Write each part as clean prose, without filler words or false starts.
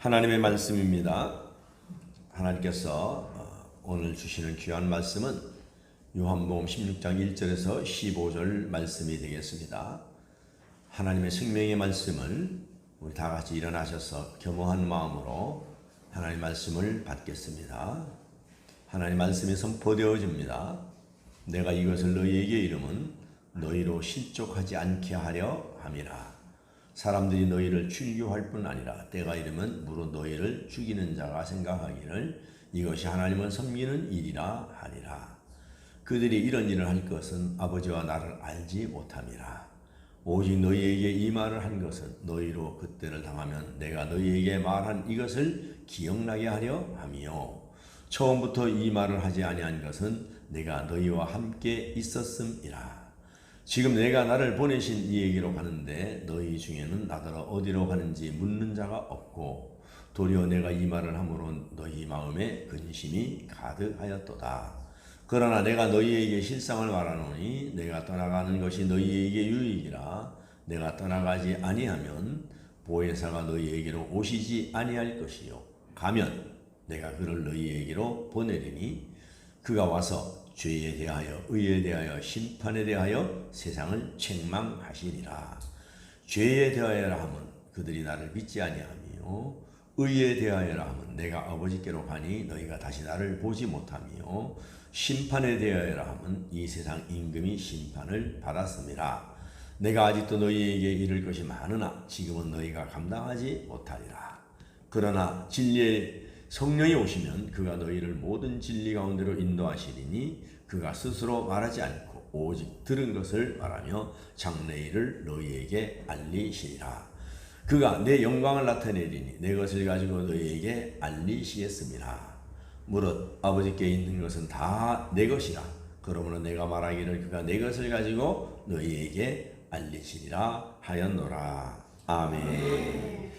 하나님의 말씀입니다. 하나님께서 오늘 주시는 귀한 말씀은 요한복음 16장 1절에서 15절 말씀이 되겠습니다. 하나님의 생명의 말씀을 우리 다 같이 일어나셔서 겸허한 마음으로 하나님의 말씀을 받겠습니다. 하나님의 말씀이 선포되어집니다. 내가 이것을 너희에게 이름은 너희로 실족하지 않게 하려 함이라. 사람들이 너희를 출교할 뿐 아니라 때가 이르면 무릇 너희를 죽이는 자가 생각하기를 이것이 하나님을 섬기는 일이라 하리라. 그들이 이런 일을 할 것은 아버지와 나를 알지 못함이라. 오직 너희에게 이 말을 한 것은 너희로 그때를 당하면 내가 너희에게 말한 이것을 기억나게 하려 함이요. 처음부터 이 말을 하지 아니한 것은 내가 너희와 함께 있었음이라. 지금 내가 나를 보내신 이에게로 가는데 너희 중에는 나더러 어디로 가는지 묻는 자가 없고 도리어 내가 이 말을 함으로 너희 마음에 근심이 가득하였도다. 그러나 내가 너희에게 실상을 말하노니 내가 떠나가는 것이 너희에게 유익이라. 내가 떠나가지 아니하면 보혜사가 너희에게로 오시지 아니할 것이요 가면 내가 그를 너희에게로 보내리니 그가 와서 죄에 대하여 의에 대하여 심판에 대하여 세상을 책망하시리라. 죄에 대하여라 하면 그들이 나를 믿지 아니하며 의에 대하여라 하면 내가 아버지께로 가니 너희가 다시 나를 보지 못하며 심판에 대하여라 하면 이 세상 임금이 심판을 받았음이라. 내가 아직도 너희에게 이를 것이 많으나 지금은 너희가 감당하지 못하리라. 그러나 진리의 성령이 오시면 그가 너희를 모든 진리 가운데로 인도하시리니 그가 스스로 말하지 않고 오직 들은 것을 말하며 장래일을 너희에게 알리시리라. 그가 내 영광을 나타내리니 내 것을 가지고 너희에게 알리시겠습니다. 무릇 아버지께 있는 것은 다 내 것이라. 그러므로 내가 말하기를 그가 내 것을 가지고 너희에게 알리시리라 하였노라. 아멘.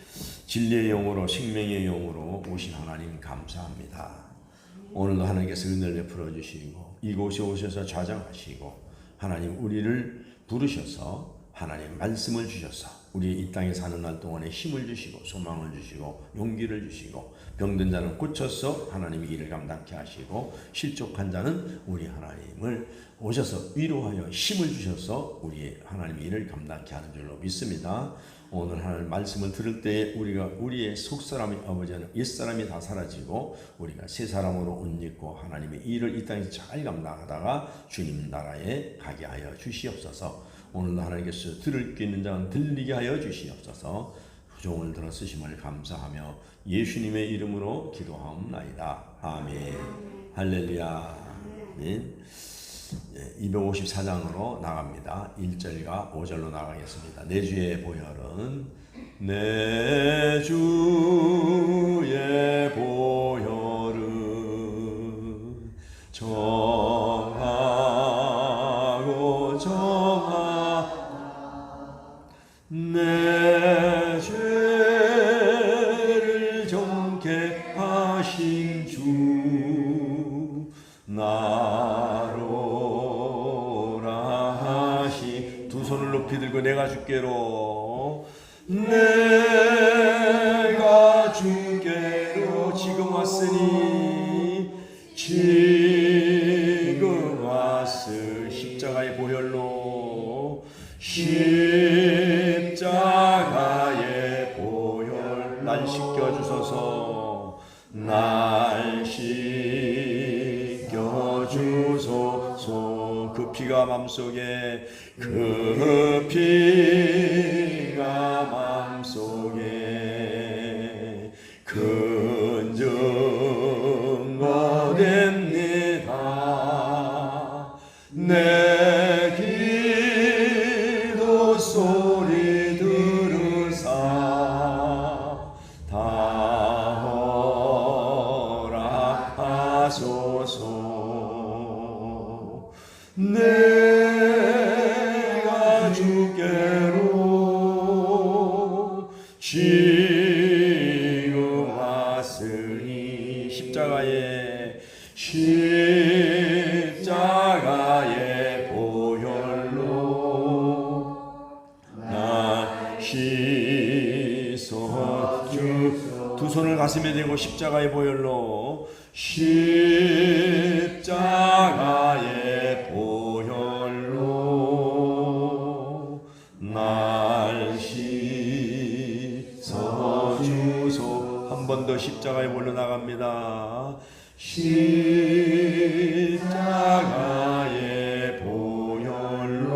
진리의 영으로 생명의 영으로 오신 하나님 감사합니다. 오늘도 하나님께서 은혜를 베풀어 주시고 이곳에 오셔서 좌정하시고 하나님 우리를 부르셔서 하나님 말씀을 주셔서 우리 이 땅에 사는 날 동안에 힘을 주시고 소망을 주시고 용기를 주시고 병든 자는 고쳐서 하나님의 일을 감당케 하시고 실족한 자는 우리 하나님을 오셔서 위로하여 힘을 주셔서 우리 하나님의 일을 감당케 하는 줄로 믿습니다. 오늘 하나님 말씀을 들을 때 우리가 우리의 속사람이 아버지는 옛사람이 다 사라지고 우리가 새 사람으로 옷 입고 하나님의 일을 이 땅에서 잘 감당하다가 주님 나라에 가게 하여 주시옵소서. 오늘도 하나님께서 들을 게 있는 자는 들리게 하여 주시옵소서. 종을 들어 쓰심을 감사하며 예수님의 이름으로 기도하옵나이다. 아멘. 할렐루야. 아멘. 254장으로 나갑니다. 1절과 5절로 나가겠습니다. 내 주의 보혈은 내 주의 보혈은 정하고 내 죄를 정케 하신 주 나로라 하시. 두 손을 높이 들고 내가 주께로 내가 주께로 지금 왔으니 지금 왔으. 십자가의 보혈로 십자가의 보혈 날 씻겨주소서. 날 씻겨주소서. 그 피가 맘속에 그 피가 맘속에 근증거 됩니다. 내 기도 소리 들으사 다허락하소서. 내가 주께로 지금 왔으니 십자가의 보혈로 나 씻어 주 손을 가슴에 대고 십자가의 보혈로 십자가의 보혈로 날 씻어주소. 한 번 더 십자가의 보혈로 나갑니다. 십자가의 보혈로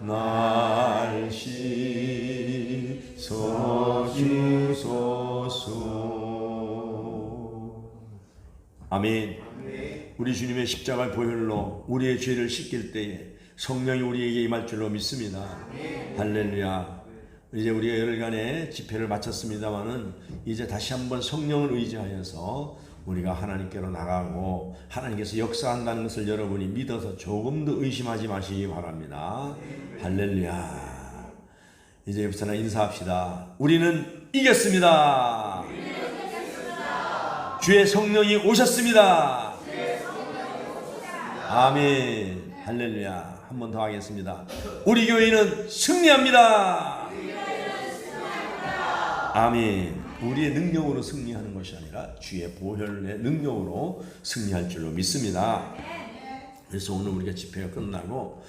날 씻어주소서. 아멘. 우리 주님의 십자가의 보혈로 우리의 죄를 씻길 때에 성령이 우리에게 임할 줄로 믿습니다. 할렐루야. 이제 우리가 열흘간의 집회를 마쳤습니다마는 이제 다시 한번 성령을 의지하여서 우리가 하나님께로 나가고 하나님께서 역사한다는 것을 여러분이 믿어서 조금 더 의심하지 마시기 바랍니다. 할렐루야. 이제 옆사람 인사합시다. 우리는 이겼습니다. 주의 성령이 오셨습니다. 아멘. 할렐루야. 한 번 더 하겠습니다. 우리 교회는 승리합니다. 아멘. 우리의 능력으로 승리하는 것이 아니라 주의 보혈의 능력으로 승리할 줄로 믿습니다. 그래서 오늘 우리가 집회가 끝나고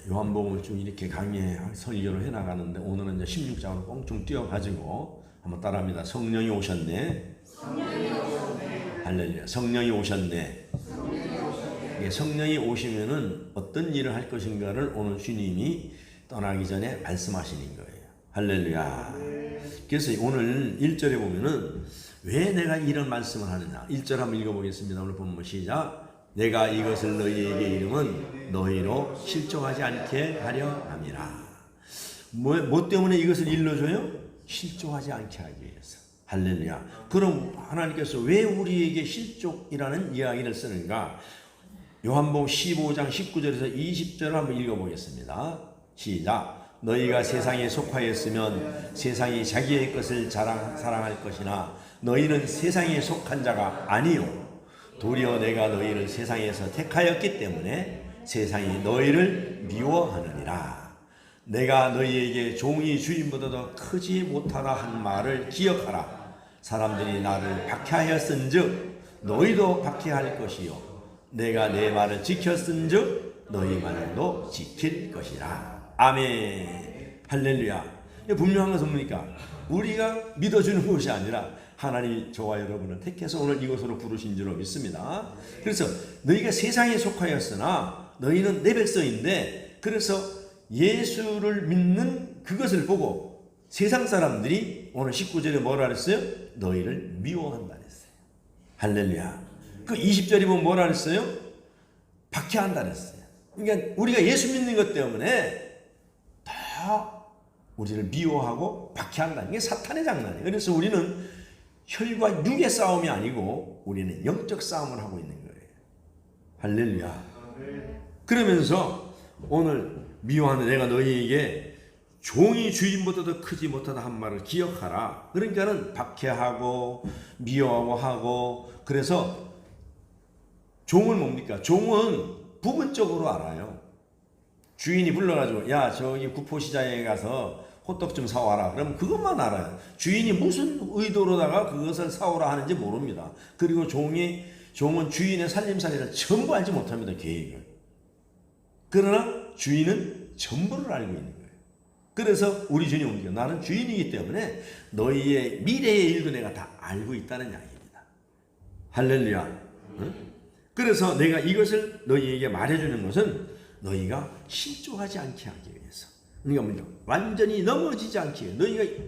요한복음을 좀 이렇게 강의 설교를 해나가는데 오늘은 이제 16장으로 꽁충 뛰어가지고 한번 따라합니다. 성령이 오셨네. 할렐루야. 성령이 오셨네. 성령이 오시면은 어떤 일을 할 것인가를 오늘 주님이 떠나기 전에 말씀하시는 거예요. 할렐루야. 그래서 오늘 1절에 보면은 왜 내가 이런 말씀을 하느냐. 1절 한번 읽어보겠습니다. 오늘 본문 시작. 내가 이것을 너희에게 이름은 너희로 실족하지 않게 하려 함이라. 뭐 때문에 이것을 일러줘요? 실족하지 않게 하기 위해서. 할렐루야. 그럼 하나님께서 왜 우리에게 실족이라는 이야기를 쓰는가? 요한복음 15장 19절에서 20절을 한번 읽어보겠습니다. 시작. 너희가 세상에 속하였으면 세상이 자기의 것을 사랑할 것이나 너희는 세상에 속한 자가 아니요 도리어 내가 너희를 세상에서 택하였기 때문에 세상이 너희를 미워하느니라. 내가 너희에게 종이 주인보다 더 크지 못하다 한 말을 기억하라. 사람들이 나를 박해하였은즉 너희도 박해할 것이요 내가 내 말을 지켰은즉 너희 말도 지킬 것이라. 아멘. 할렐루야. 분명한 것은 뭡니까? 우리가 믿어주는 것이 아니라 하나님이 저와 여러분을 택해서 오늘 이곳으로 부르신 줄로 믿습니다. 그래서 너희가 세상에 속하였으나 너희는 내 백성인데, 그래서 예수를 믿는 그것을 보고 세상 사람들이 오늘 19절에 뭐라 그랬어요? 너희를 미워한다 그랬어요. 할렐루야. 그 20절에 보면 뭐라 그랬어요? 박해한다 그랬어요. 그러니까 우리가 예수 믿는 것 때문에 다 우리를 미워하고 박해한다는 게 사탄의 장난이에요. 그래서 우리는 혈과 육의 싸움이 아니고 우리는 영적 싸움을 하고 있는 거예요. 할렐루야. 그러면서 오늘 미워하는 내가 너희에게 종이 주인보다 더 크지 못하다 한 말을 기억하라. 그러니까는 박해하고 미워하고 하고, 그래서 종은 뭡니까? 종은 부분적으로 알아요. 주인이 불러가지고 야 저기 구포시장에 가서 호떡 좀 사와라. 그럼 그것만 알아요. 주인이 무슨 의도로다가 그것을 사오라 하는지 모릅니다. 그리고 종은 주인의 살림살이를 전부 알지 못합니다. 계획을. 그러나 주인은 전부를 알고 있는 거예요. 그래서 우리 주님이 옮겨 나는 주인이기 때문에 너희의 미래의 일도 내가 다 알고 있다는 이야기입니다. 할렐루야. 응? 그래서 내가 이것을 너희에게 말해주는 것은 너희가 실족하지 않게 하기 위해서. 그러니까 뭐냐? 완전히 넘어지지 않게 위해서. 너희가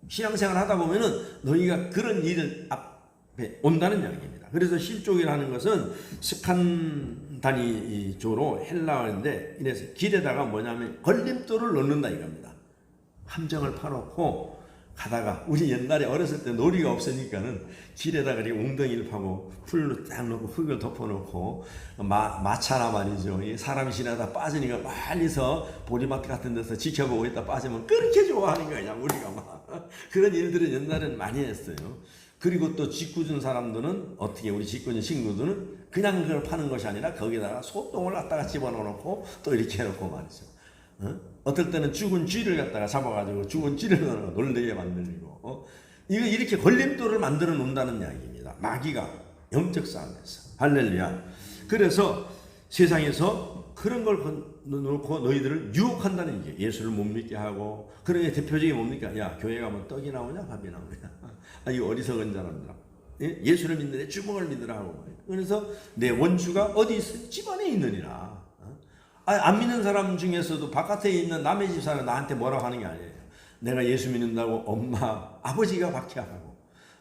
신앙생활 하다 보면은 너희가 그런 일을 앞에 온다는 이야기입니다. 그래서 실족이라는 것은 스칸다니조로 헬라어인데, 이래서 길에다가 뭐냐면 걸림돌을 넣는다 이겁니다. 함정을 파놓고 가다가, 우리 옛날에 어렸을 때 놀이가 없으니까는 길에다가 이렇게 웅덩이를 파고 풀로 딱 넣고 흙을 덮어놓고 마차나 말이죠. 사람이 지나다 빠지니까 멀리서 보리마트 같은 데서 지켜보고 있다 빠지면 그렇게 좋아하는 거야. 우리가 막 그런 일들을 옛날에는 많이 했어요. 그리고 또 짓궂은 사람들은 어떻게, 우리 짓궂은 친구들은 그냥 그걸 파는 것이 아니라 거기다가 소똥을 갖다가 집어넣고 또 이렇게 해놓고 말이죠. 어떨 때는 죽은 쥐를 갖다가 잡아가지고 죽은 쥐를 놀래게 만들고 이거 이렇게 걸림돌을 만들어 놓는다는 이야기입니다. 마귀가 영적 싸움에서. 할렐루야. 그래서 세상에서 그런 걸 놓고 너희들을 유혹한다는 얘기예요. 예수를 못 믿게 하고. 그러니 대표적인 뭡니까? 야, 교회 가면 떡이 나오냐 밥이 나오냐. 이거 어리석은 사람들아. 예수를 믿느냐 주먹을 믿으라 하고. 그래서 내 원수가 어디 있어? 집 안에 있느니라. 안 믿는 사람 중에서도 바깥에 있는 남의 집 사람 나한테 뭐라고 하는 게 아니에요. 내가 예수 믿는다고 엄마, 아버지가 박해하고,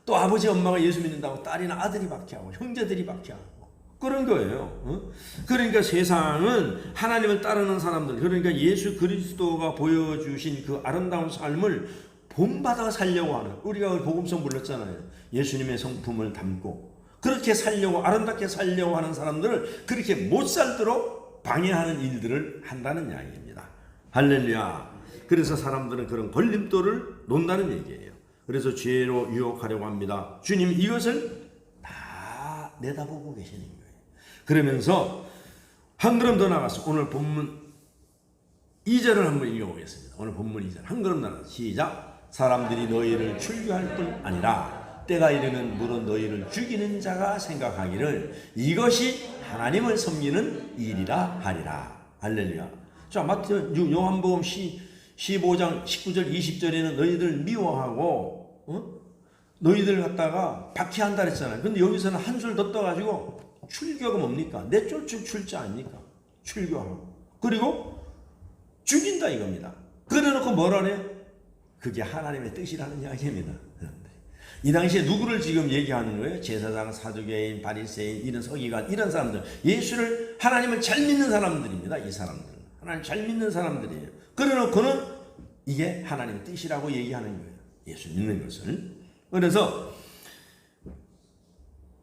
또 아버지, 엄마가 예수 믿는다고 딸이나 아들이 박해하고, 형제들이 박해하고, 그런 거예요. 그러니까 세상은 하나님을 따르는 사람들, 그러니까 예수 그리스도가 보여주신 그 아름다운 삶을 본받아 살려고 하는, 우리가 복음성 불렀잖아요. 예수님의 성품을 담고 그렇게 살려고, 아름답게 살려고 하는 사람들을 그렇게 못 살도록 방해하는 일들을 한다는 이야기입니다. 할렐루야. 그래서 사람들은 그런 걸림돌을 놓는다는 얘기예요. 그래서 죄로 유혹하려고 합니다. 주님 이것을 다 내다보고 계시는 거예요. 그러면서 한 걸음 더 나가서 오늘 본문 2절을 한번 읽어보겠습니다. 오늘 본문 2절 한 걸음 나가서 시작. 사람들이 너희를 출교할 뿐 아니라 때가 이르면 물론 너희를 죽이는 자가 생각하기를 이것이 하나님을 섬기는 일이라 하리라. 할렐루야. 자, 요한복음 15장 19절 20절에는 너희들 미워하고 너희들 갖다가 박해한다 그랬잖아요. 근데 여기서는 한술 더 떠가지고 출교가 뭡니까? 내쫓을 출자 아닙니까? 출교하고 그리고 죽인다 이겁니다. 그래놓고 뭐라 그래요? 그게 하나님의 뜻이라는 이야기입니다. 이 당시에 누구를 지금 얘기하는 거예요? 제사장, 사두개인, 바리새인, 이런 서기관, 이런 사람들, 예수를, 하나님을 잘 믿는 사람들입니다. 이 사람들 하나님 잘 믿는 사람들이에요. 그래놓고는 이게 하나님의 뜻이라고 얘기하는 거예요. 예수 믿는 것을. 그래서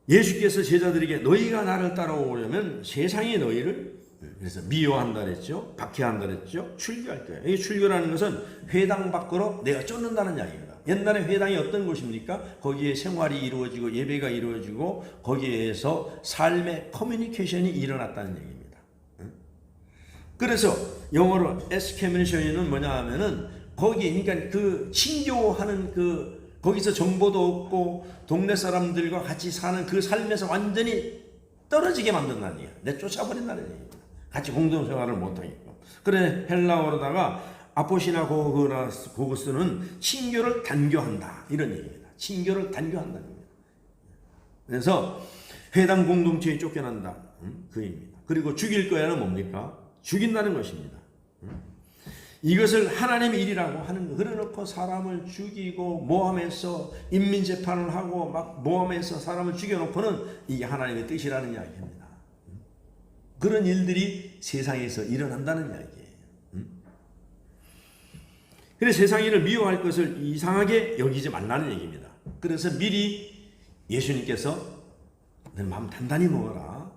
예수께서 제자들에게 너희가 나를 따라오려면 세상이 너희를 그래서 미워한다 그랬죠. 박해한다 그랬죠. 출교할 거예요. 이 출교라는 것은 회당 밖으로 내가 쫓는다는 이야기입니다. 옛날에 회당이 어떤 곳입니까? 거기에 생활이 이루어지고 예배가 이루어지고 거기에서 삶의 커뮤니케이션이 일어났다는 얘기입니다. 그래서 영어로 에스케미네이션은 뭐냐 하면은 거기 그러니까 그 친교하는 거기서 정보도 얻고 동네 사람들과 같이 사는 그 삶에서 완전히 떨어지게 만든다는 얘기예요. 내쫓아버린다는 얘기입니다. 같이 공동생활을 못하게끔. 그래 헬라어로다가 아포시나 고고스는 친교를 단교한다 이런 얘기입니다. 친교를 단교한다는 겁니다. 그래서 회당 공동체에 쫓겨난다 그 얘기입니다. 그리고 죽일 거야는 뭡니까? 죽인다는 것입니다. 이것을 하나님의 일이라고 하는 거. 그래놓고 사람을 죽이고 모함해서 인민재판을 하고 막 모함해서 사람을 죽여놓고는 이게 하나님의 뜻이라는 이야기입니다. 그런 일들이 세상에서 일어난다는 이야기예요. 그래서 세상인을 미워할 것을 이상하게 여기지 말라는 얘기입니다. 그래서 미리 예수님께서 너 마음 단단히 먹어라.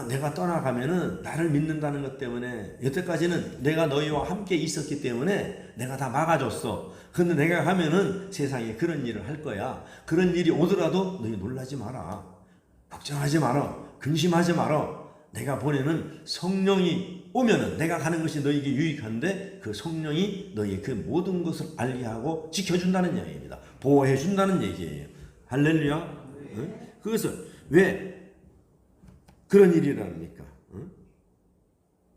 내가 떠나가면은 나를 믿는다는 것 때문에 여태까지는 내가 너희와 함께 있었기 때문에 내가 다 막아줬어. 근데 내가 가면은 세상에 그런 일을 할 거야. 그런 일이 오더라도 너희 놀라지 마라. 걱정하지 마라. 근심하지 마라. 내가 보내는 성령이 오면은 내가 가는 것이 너희에게 유익한데 그 성령이 너희의 그 모든 것을 알게 하고 지켜준다는 이야기입니다. 보호해준다는 얘기예요. 할렐루야. 그것은 왜 그런 일이랍니까?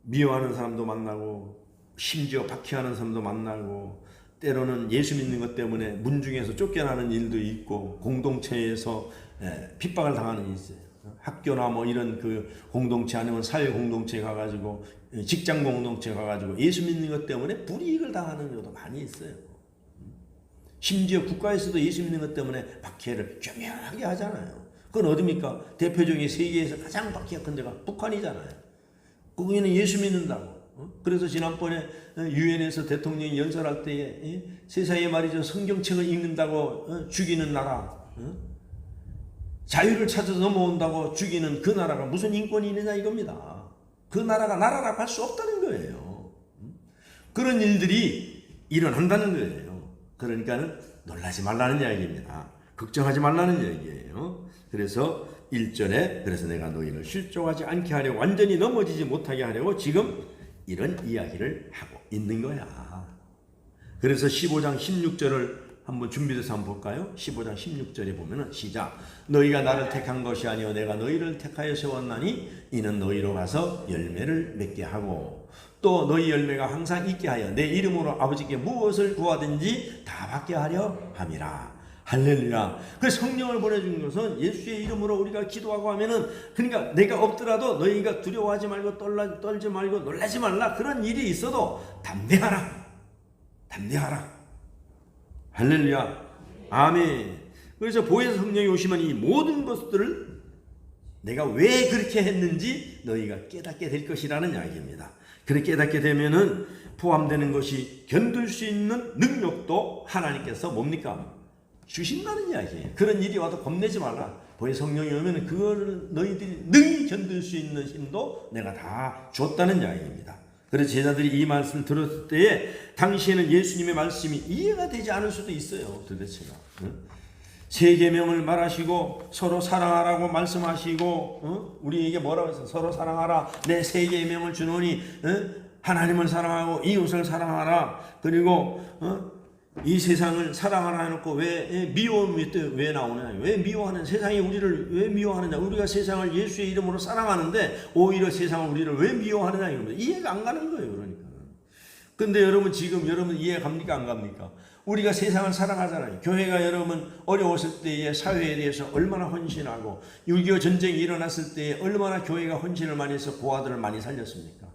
미워하는 사람도 만나고 심지어 박해하는 사람도 만나고 때로는 예수 믿는 것 때문에 문중에서 쫓겨나는 일도 있고 공동체에서 핍박을 당하는 일이 있어요. 학교나 뭐 이런 그 공동체 아니면 사회 공동체 가가지고 직장 공동체 가가지고 예수 믿는 것 때문에 불이익을 당하는 경우도 많이 있어요. 심지어 국가에서도 예수 믿는 것 때문에 박해를 교묘하게 하잖아요. 그건 어디입니까? 대표적인 세계에서 가장 박해가 큰 데가 북한이잖아요. 거기는 예수 믿는다고. 그래서 지난번에 유엔에서 대통령이 연설할 때에 세상에 말이죠 성경책을 읽는다고 죽이는 나라, 자유를 찾아서 넘어온다고 죽이는 그 나라가 무슨 인권이 있느냐 이겁니다. 그 나라가 나라라고 할 수 없다는 거예요. 그런 일들이 일어난다는 거예요. 그러니까는 놀라지 말라는 이야기입니다. 걱정하지 말라는 이야기예요. 그래서 1절에 그래서 내가 너희를 실족하지 않게 하려고 완전히 넘어지지 못하게 하려고 지금 이런 이야기를 하고 있는 거야. 그래서 15장 16절을 한번 준비돼서 한번 볼까요? 15장 16절에 보면은 시작. 너희가 나를 택한 것이 아니요 내가 너희를 택하여 세웠나니 이는 너희로 가서 열매를 맺게 하고 또 너희 열매가 항상 있게 하여 내 이름으로 아버지께 무엇을 구하든지 다 받게 하려 함이라. 할렐루야. 그래서 성령을 보내준 것은 예수의 이름으로 우리가 기도하고 하면은 그러니까 내가 없더라도 너희가 두려워하지 말고 떨지 말고 놀라지 말라. 그런 일이 있어도 담대하라. 할렐루야. 아멘. 그래서 보혜사 성령이 오시면 이 모든 것들을 내가 왜 그렇게 했는지 너희가 깨닫게 될 것이라는 이야기입니다. 그렇게 깨닫게 되면은 포함되는 것이 견딜 수 있는 능력도 하나님께서 뭡니까? 주신다는 이야기예요. 그런 일이 와도 겁내지 말라. 보혜사 성령이 오면 그거를 너희들이 능히 견딜 수 있는 힘도 내가 다 줬다는 이야기입니다. 그래서 제자들이 이 말씀을 들었을 때에 당시에는 예수님의 말씀이 이해가 되지 않을 수도 있어요. 도대체가. 세 계명을 말하시고 서로 사랑하라고 말씀하시고 우리에게 뭐라고 했어요? 서로 사랑하라. 내 세 계명을 주노니 하나님을 사랑하고 이웃을 사랑하라. 그리고 이 세상을 사랑하라 해놓고 왜 미워함이 왜 나오느냐? 왜 미워하는 세상이 우리를 왜 미워하느냐? 우리가 세상을 예수의 이름으로 사랑하는데 오히려 세상은 우리를 왜 미워하느냐 이겁니다. 이해가 안 가는 거예요, 그러니까. 근데 여러분 지금 여러분 이해 갑니까 안 갑니까? 우리가 세상을 사랑하잖아요. 교회가 여러분 어려웠을 때에 사회에 대해서 얼마나 헌신하고 6.25 전쟁이 일어났을 때에 얼마나 교회가 헌신을 많이 해서 고아들을 많이 살렸습니까?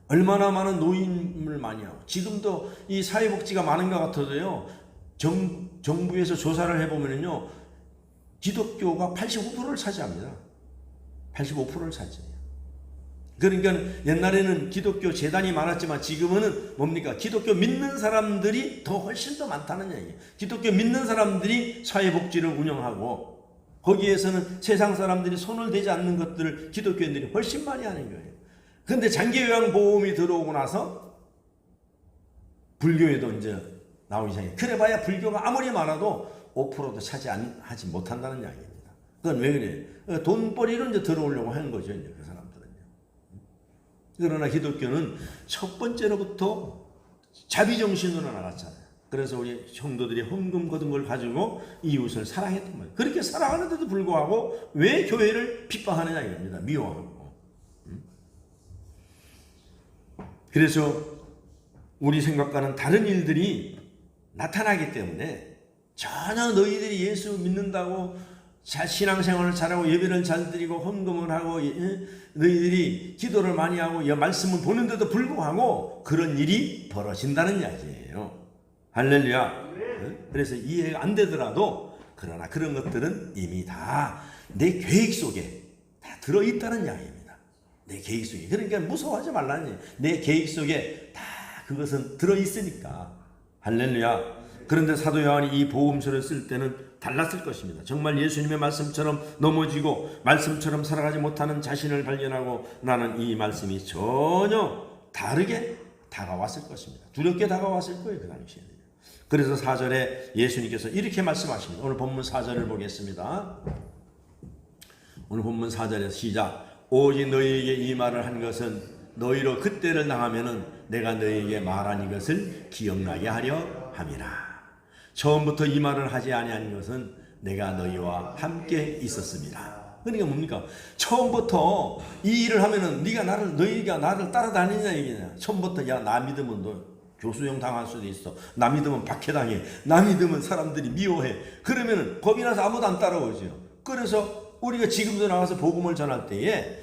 얼마나 많은 노인을 많이 하고 지금도 이 사회복지가 많은 것 같아도요. 정부에서 조사를 해보면요. 기독교가 85%를 차지합니다. 85%를 차지해요. 그러니까 옛날에는 기독교 재단이 많았지만 지금은 뭡니까? 기독교 믿는 사람들이 더 훨씬 더 많다는 얘기예요. 기독교 믿는 사람들이 사회복지를 운영하고 거기에서는 세상 사람들이 손을 대지 않는 것들을 기독교인들이 훨씬 많이 하는 거예요. 근데 장기요양보험이 들어오고 나서 불교에도 이제 나오기 시작해요. 그래봐야 불교가 아무리 많아도 5%도 차지하지 못한다는 이야기입니다. 그건 왜 그래요? 돈벌이로 이제 들어오려고 하는 거죠, 이제 그 사람들은요. 그러나 기독교는 첫 번째로부터 자비정신으로 나갔잖아요. 그래서 우리 성도들이 헌금 거둔 걸 가지고 이웃을 사랑했던 거예요. 그렇게 사랑하는데도 불구하고 왜 교회를 핍박하느냐 이겁니다. 미워하고. 그래서 우리 생각과는 다른 일들이 나타나기 때문에 전혀 너희들이 예수 믿는다고 신앙생활을 잘하고 예배를 잘 드리고 헌금을 하고 너희들이 기도를 많이 하고 말씀을 보는데도 불구하고 그런 일이 벌어진다는 이야기예요. 할렐루야. 그래서 이해가 안 되더라도 그러나 그런 것들은 이미 다 내 계획 속에 다 들어있다는 이야기입니다. 내 계획 속에. 그러니까 무서워하지 말라는 얘기예요. 내 계획 속에 다 그것은 들어있으니까. 할렐루야. 그런데 사도 요한이 이 복음서를 쓸 때는 달랐을 것입니다. 정말 예수님의 말씀처럼 넘어지고 말씀처럼 살아가지 못하는 자신을 발견하고 나는 이 말씀이 전혀 다르게 다가왔을 것입니다. 두렵게 다가왔을 거예요. 그 당시에는. 그래서 4절에 예수님께서 이렇게 말씀하십니다. 오늘 본문 4절을 보겠습니다. 오늘 본문 4절에서 시작. 오직 너희에게 이 말을 한 것은 너희로 그때를 당하면은 내가 너희에게 말한 이것을 기억나게 하려 함이라. 처음부터 이 말을 하지 아니한 것은 내가 너희와 함께 있었습니다. 그러니까 뭡니까? 처음부터 이 일을 하면은 너희가 나를 따라다니냐 얘기냐. 처음부터 야 나 믿으면 너 교수형 당할 수도 있어. 나 믿으면 박해당해. 나 믿으면 사람들이 미워해. 그러면은 겁이 나서 아무도 안 따라오죠. 그래서 우리가 지금도 나가서 복음을 전할 때에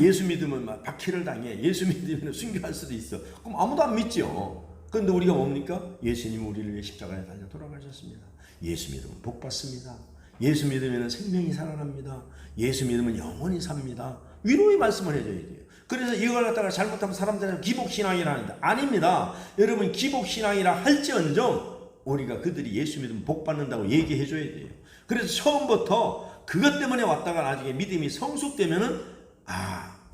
예수 믿으면 막 박해를 당해. 예수 믿으면 순교할 수도 있어. 그럼 아무도 안 믿죠. 그런데 우리가 뭡니까? 예수님이 우리를 위해 십자가에 달려 돌아가셨습니다. 예수 믿으면 복 받습니다. 예수 믿으면 생명이 살아납니다. 예수 믿으면 영원히 삽니다. 위로의 말씀을 해줘야 돼요. 그래서 이걸 갖다가 잘못하면 사람들은 기복신앙이라 하는데 아닙니다. 여러분 기복신앙이라 할지언정 우리가 그들이 예수 믿으면 복 받는다고 얘기해줘야 돼요. 그래서 처음부터 그것 때문에 왔다가 나중에 믿음이 성숙되면은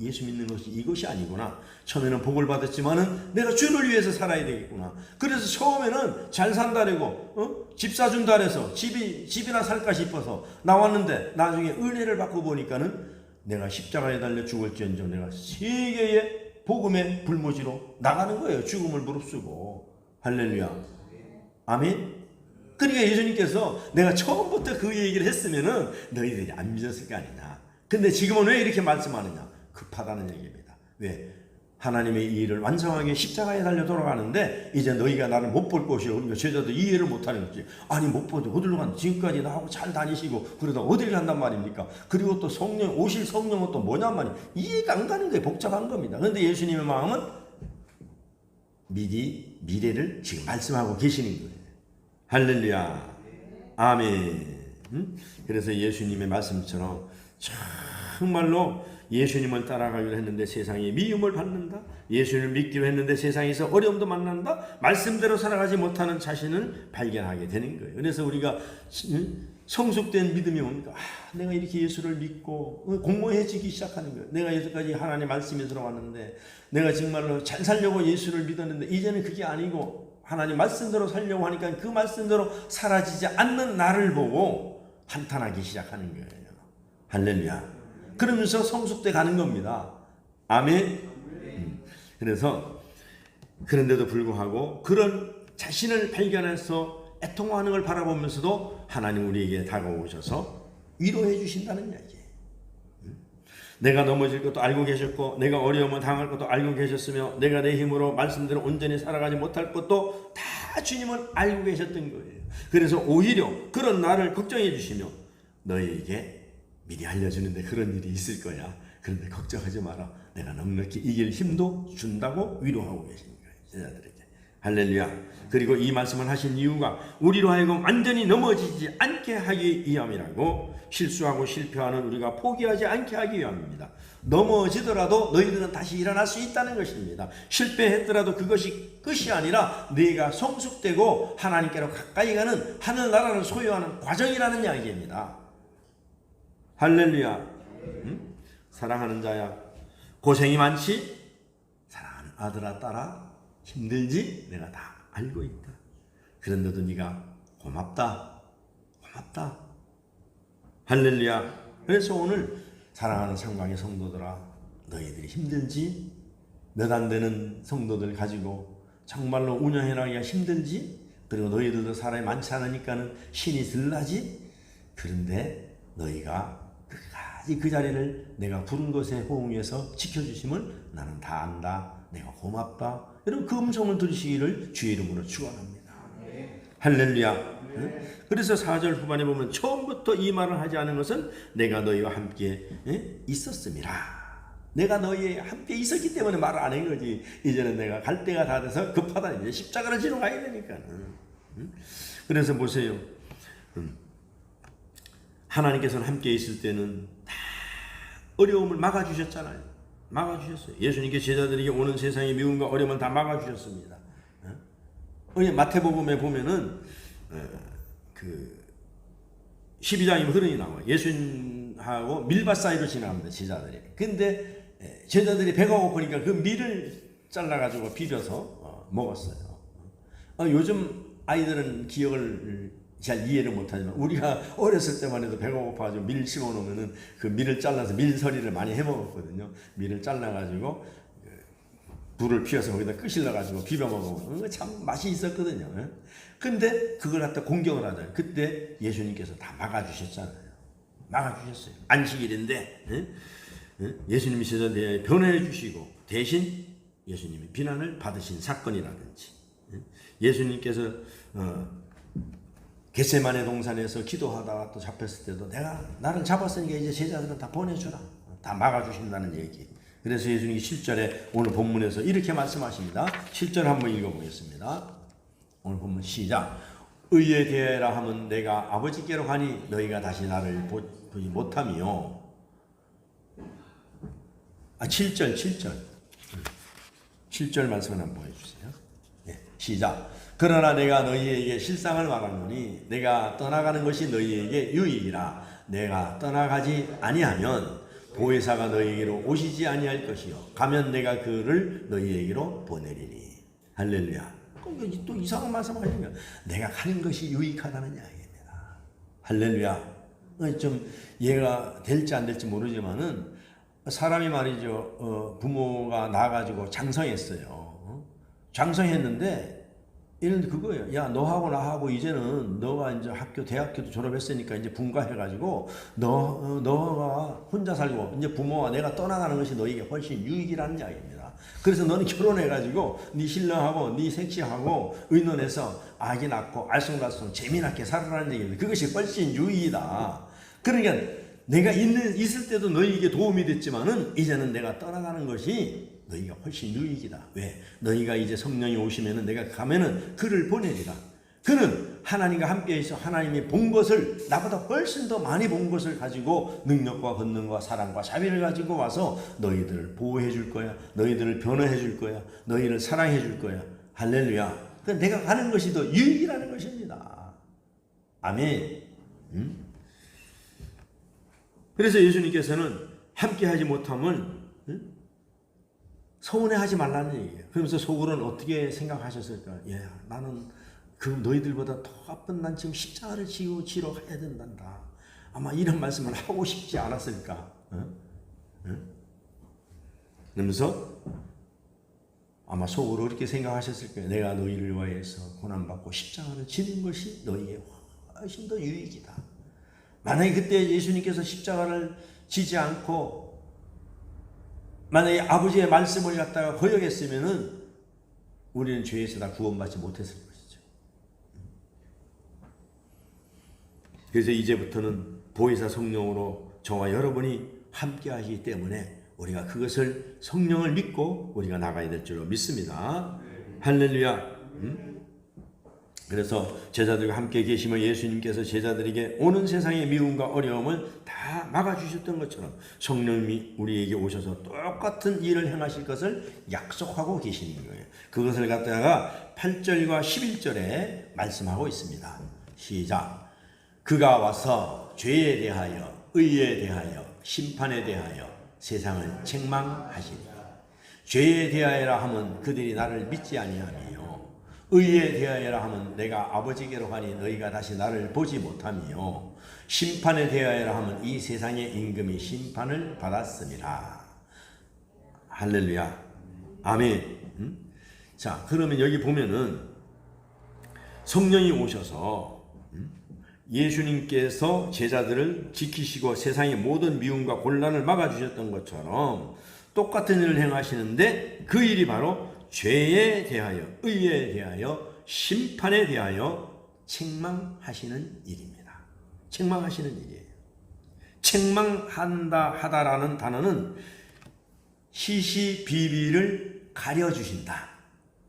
예수 믿는 것이 이것이 아니구나. 처음에는 복을 받았지만은 내가 주를 위해서 살아야 되겠구나. 그래서 처음에는 잘 산다래고 집 사준다 그래서 집이나 살까 싶어서 나왔는데 나중에 은혜를 받고 보니까는 내가 십자가에 달려 죽을지언정 내가 세계에 복음의 불모지로 나가는 거예요. 죽음을 무릅쓰고. 할렐루야. 아멘. 그러니까 예수님께서 내가 처음부터 그 얘기를 했으면은 너희들이 안 믿었을 거 아니냐. 근데 지금은 왜 이렇게 말씀하느냐? 급하다는 얘기입니다. 왜? 하나님의 이 일을 완성하게 십자가에 달려 돌아가는데 이제 너희가 나를 못 볼 것이요. 그러니까 제자도 이해를 못하는 거지. 아니 못 보죠. 어디로 간다. 지금까지 나하고 잘 다니시고 그러다 어디를 간단 말입니까? 그리고 또 성령 오실 성령은 또 뭐냔 말이에요. 이해가 안 가는 거예요. 복잡한 겁니다. 그런데 예수님의 마음은 미리 미래를 지금 말씀하고 계시는 거예요. 할렐루야. 아멘. 그래서 예수님의 말씀처럼 정말로 예수님을 따라가기로 했는데 세상에 미움을 받는다. 예수님을 믿기로 했는데 세상에서 어려움도 만난다. 말씀대로 살아가지 못하는 자신을 발견하게 되는 거예요. 그래서 우리가 성숙된 믿음이 오니까 내가 이렇게 예수를 믿고 공모해지기 시작하는 거예요. 내가 여기까지 하나님의 말씀에 들어왔는데 내가 정말로 잘 살려고 예수를 믿었는데 이제는 그게 아니고 하나님 말씀대로 살려고 하니까 그 말씀대로 사라지지 않는 나를 보고 한탄하기 시작하는 거예요. 할렐루야. 그러면서 성숙돼 가는 겁니다. 아멘. 그래서 그런데도 불구하고 그런 자신을 발견해서 애통하는 걸 바라보면서도 하나님 우리에게 다가오셔서 위로해 주신다는 이야기예요. 내가 넘어질 것도 알고 계셨고 내가 어려움을 당할 것도 알고 계셨으며 내가 내 힘으로 말씀대로 온전히 살아가지 못할 것도 다 주님은 알고 계셨던 거예요. 그래서 오히려 그런 나를 걱정해 주시며 너희에게 미리 알려주는데 그런 일이 있을 거야. 그런데 걱정하지 마라. 내가 넉넉히 이길 힘도 준다고 위로하고 계시는 거예요. 제자들에게. 할렐루야. 그리고 이 말씀을 하신 이유가 우리로 하여금 완전히 넘어지지 않게 하기 위함이라고 실수하고 실패하는 우리가 포기하지 않게 하기 위함입니다. 넘어지더라도 너희들은 다시 일어날 수 있다는 것입니다. 실패했더라도 그것이 끝이 아니라 너희가 성숙되고 하나님께로 가까이 가는 하늘나라를 소유하는 과정이라는 이야기입니다. 할렐루야. 사랑하는 자야 고생이 많지? 사랑하는 아들아 딸아 힘들지? 내가 다 알고 있다. 그런데도 네가 고맙다. 할렐루야. 그래서 오늘 사랑하는 상방의 성도들아 너희들이 힘들지? 몇 안 되는 성도들 가지고 정말로 운영해나가기가 힘들지? 그리고 너희들도 사람이 많지 않으니까는 신이 들나지? 그런데 너희가 끝까지 그 자리를 내가 부른 것에 호응해서 지켜주심을 나는 다 안다. 내가 고맙다. 여러분 그 음성을 들으시기를 주의 이름으로 축원합니다. 할렐루야. 그래서 4절 후반에 보면 처음부터 이 말을 하지 않은 것은 내가 너희와 함께 있었음이라. 내가 너희와 함께 있었기 때문에 말을 안 한 거지. 이제는 내가 갈 때가 다 돼서 급하다. 이제 십자가를 지러 가야 되니까. 그래서 보세요. 하나님께서는 함께 있을 때는 다 어려움을 막아주셨잖아요. 막아주셨어요. 예수님께 제자들에게 오는 세상의 미움과 어려움을 다 막아주셨습니다. 마태복음에 보면은 그 12장이면 흐름이 나와요. 예수님하고 밀밭 사이로 지나갑니다. 제자들이. 근데 제자들이 배가 고프니까 그 밀을 잘라가지고 비벼서 먹었어요. 요즘 아이들은 기억을 잘 이해를 못하지만 우리가 어렸을 때만 해도 배가 고파가지고 밀 심어놓으면은 그 밀을 잘라서 밀서리를 많이 해먹었거든요. 밀을 잘라가지고 불을 피워서 거기다 끄실러가지고 비벼 먹으면 참 맛이 있었거든요. 근데 그걸 갖다 공격을 하잖아요. 그때 예수님께서 다 막아주셨잖아요. 막아주셨어요. 안식일인데 예수님이 제자들에게 변호해 주시고 대신 예수님이 비난을 받으신 사건이라든지 예수님께서 겟세마네 동산에서 기도하다가 또 잡혔을 때도 내가 나를 잡았으니까 이제 제자들은 다 보내주라. 다 막아주신다는 얘기. 그래서 예수님이 7절에 오늘 본문에서 이렇게 말씀하십니다. 7절 한번 읽어보겠습니다. 오늘 본문 시작. 의에 대하라 하면 내가 아버지께로 가니 너희가 다시 나를 보지 못하며 7절 말씀을 한번 보여주세요. 네, 시작. 그러나 내가 너희에게 실상을 말하노니 내가 떠나가는 것이 너희에게 유익이라. 내가 떠나가지 아니하면 보혜사가 너희에게로 오시지 아니할 것이요 가면 내가 그를 너희에게로 보내리니. 할렐루야. 또 이상한 말씀 하시면 내가 가는 것이 유익하다는 이야기입니다. 할렐루야. 좀 이해가 될지 안 될지 모르지만은 사람이 말이죠. 부모가 나가지고 장성했어요. 장성했는데 이는 그거예요. 야, 너하고 나하고 이제는 너가 이제 대학교도 졸업했으니까 이제 분가해가지고 너가 혼자 살고 이제 부모와 내가 떠나가는 것이 너에게 훨씬 유익이라는 이야기입니다. 그래서 너는 결혼해가지고 네 신랑하고 네 색시하고 의논해서 아기 낳고 알쏭달쏭 재미나게 살아라는 얘기입니다. 그것이 훨씬 유익이다. 그러니까 내가 있을 때도 너희에게 도움이 됐지만은 이제는 내가 떠나가는 것이 너희가 훨씬 유익이다. 왜? 너희가 이제 성령이 오시면은 내가 가면은 그를 보내리라. 그는 하나님과 함께 있어 하나님이 본 것을 나보다 훨씬 더 많이 본 것을 가지고 능력과 권능과 사랑과 자비를 가지고 와서 너희들을 보호해 줄 거야. 너희들을 변호해 줄 거야. 너희를 사랑해 줄 거야. 할렐루야. 그러니까 내가 가는 것이 더 유익이라는 것입니다. 아멘. 그래서 예수님께서는 함께하지 못함을 서운해하지 말라는 얘기예요. 그러면서 속으로는 어떻게 생각하셨을까? 예, 나는 그 너희들보다 더 바쁜 난 지금 십자가를 지러 가야 된단다. 아마 이런 말씀을 하고 싶지 않았을까? 그러면서 아마 속으로 그렇게 생각하셨을 거예요. 내가 너희를 위하여서 고난받고 십자가를 지는 것이 너희에게 훨씬 더 유익이다. 만약에 그때 예수님께서 십자가를 지지 않고 만약에 아버지의 말씀을 갖다가 거역했으면은 우리는 죄에서 다 구원받지 못했을 것이죠. 그래서 이제부터는 보혜사 성령으로 저와 여러분이 함께 하시기 때문에 우리가 그것을 성령을 믿고 우리가 나가야 될 줄로 믿습니다. 할렐루야. 그래서 제자들과 함께 계시며 예수님께서 제자들에게 오는 세상의 미움과 어려움을 다 막아주셨던 것처럼 성령님이 우리에게 오셔서 똑같은 일을 행하실 것을 약속하고 계시는 거예요. 그것을 갖다가 8절과 11절에 말씀하고 있습니다. 시작. 그가 와서 죄에 대하여 의에 대하여 심판에 대하여 세상을 책망하시니 죄에 대하여라 하면 그들이 나를 믿지 아니하며 의에 대하여라 하면 내가 아버지께로 가니 너희가 다시 나를 보지 못하며 심판에 대하여라 하면 이 세상의 임금이 심판을 받았습니다. 할렐루야. 아멘. 자, 그러면 여기 보면은 성령이 오셔서 예수님께서 제자들을 지키시고 세상의 모든 미움과 곤란을 막아주셨던 것처럼 똑같은 일을 행하시는데 그 일이 바로 죄에 대하여, 의에 대하여, 심판에 대하여 책망하시는 일입니다. 책망하시는 일이에요. 책망한다 하다라는 단어는 시시비비를 가려주신다.